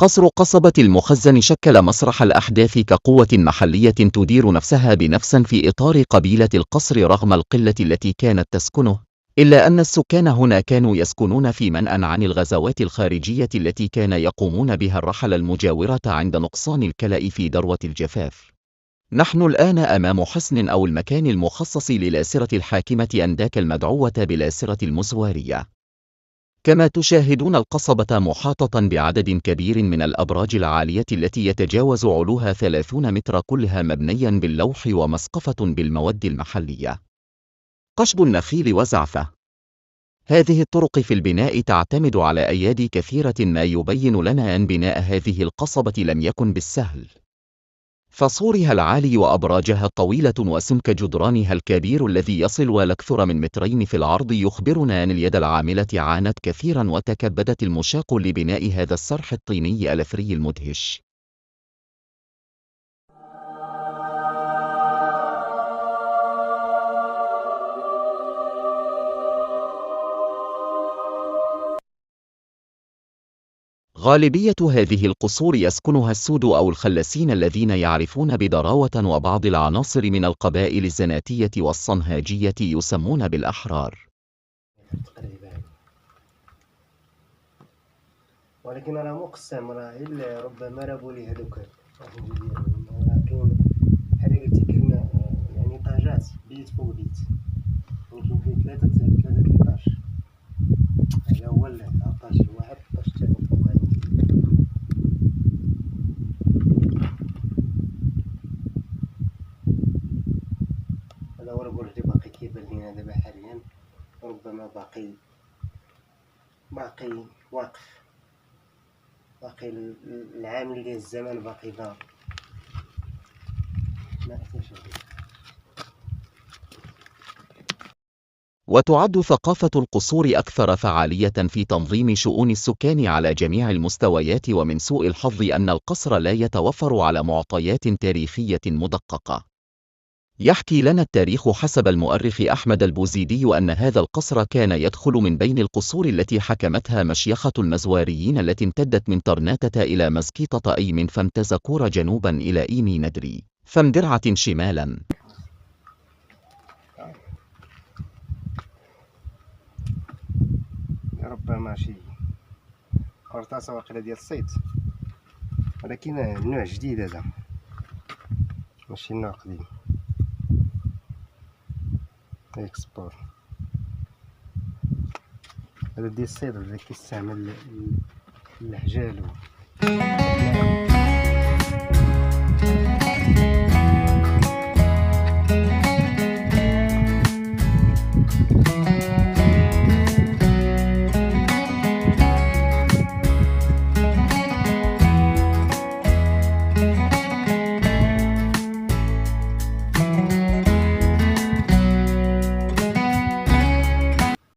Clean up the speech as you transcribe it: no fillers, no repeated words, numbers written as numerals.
قصر قصبة المخزن شكل مسرح الأحداث كقوة محلية تدير نفسها بنفس في إطار قبيلة القصر رغم القلة التي كانت تسكنه، إلا أن السكان هنا كانوا يسكنون في منأى عن الغزوات الخارجية التي كان يقومون بها الرحل المجاورة عند نقصان الكلأ في ذروة الجفاف. نحن الآن أمام حصن أو المكان المخصص للاسرة الحاكمة أنداك المدعوة بالاسرة المزوارية. كما تشاهدون القصبة محاطة بعدد كبير من الأبراج العالية التي يتجاوز علوها 30 متر كلها مبنيا باللوح ومسقفة بالمواد المحلية. قشب النخيل وزعفه. هذه الطرق في البناء تعتمد على أيادي كثيرة ما يبين لنا أن بناء هذه القصبة لم يكن بالسهل. فسورها العالي وأبراجها الطويلة وسمك جدرانها الكبير الذي يصل والأكثر من مترين في العرض يخبرنا أن اليد العاملة عانت كثيرا وتكبدت المشاق لبناء هذا الصرح الطيني الأثري المدهش. غالبية هذه القصور يسكنها السود أو الخلسين الذين يعرفون بدراوة، وبعض العناصر من القبائل الزناتية والصنهاجية يسمون بالأحرار. ولكن راه مقسم، راه إلا ربما رابوا لي هذوك راه كاين بحال قلتي كاين يعني طاجات بيت فوق بيت، يمكن فيه ثلاثة الإيطاج. هذا هو الطاج الواحد، الطاج الثاني فوق هذا. هذا هو البرج اللي باقي كيبان لينا دابا حاليا، ربما باقي واقف، باقي العامل ديال الزمان باقي دار ما اكتشف. وتعد ثقافة القصور أكثر فعالية في تنظيم شؤون السكان على جميع المستويات، ومن سوء الحظ أن القصر لا يتوفر على معطيات تاريخية مدققة. يحكي لنا التاريخ حسب المؤرخ أحمد البوزيدي أن هذا القصر كان يدخل من بين القصور التي حكمتها مشيخة المزواريين التي امتدت من طرناتة إلى مزكيطة، أي من فمتزكور جنوبا إلى إيمي ندري فمدرعة شمالا. ربما شي قرطاسة واقيلا ديال الصيد، ولكن نوع جديد هذا ماشي نوع قديم. اكسبور هذا ديال الصيد، هذا كيستعمل الحجال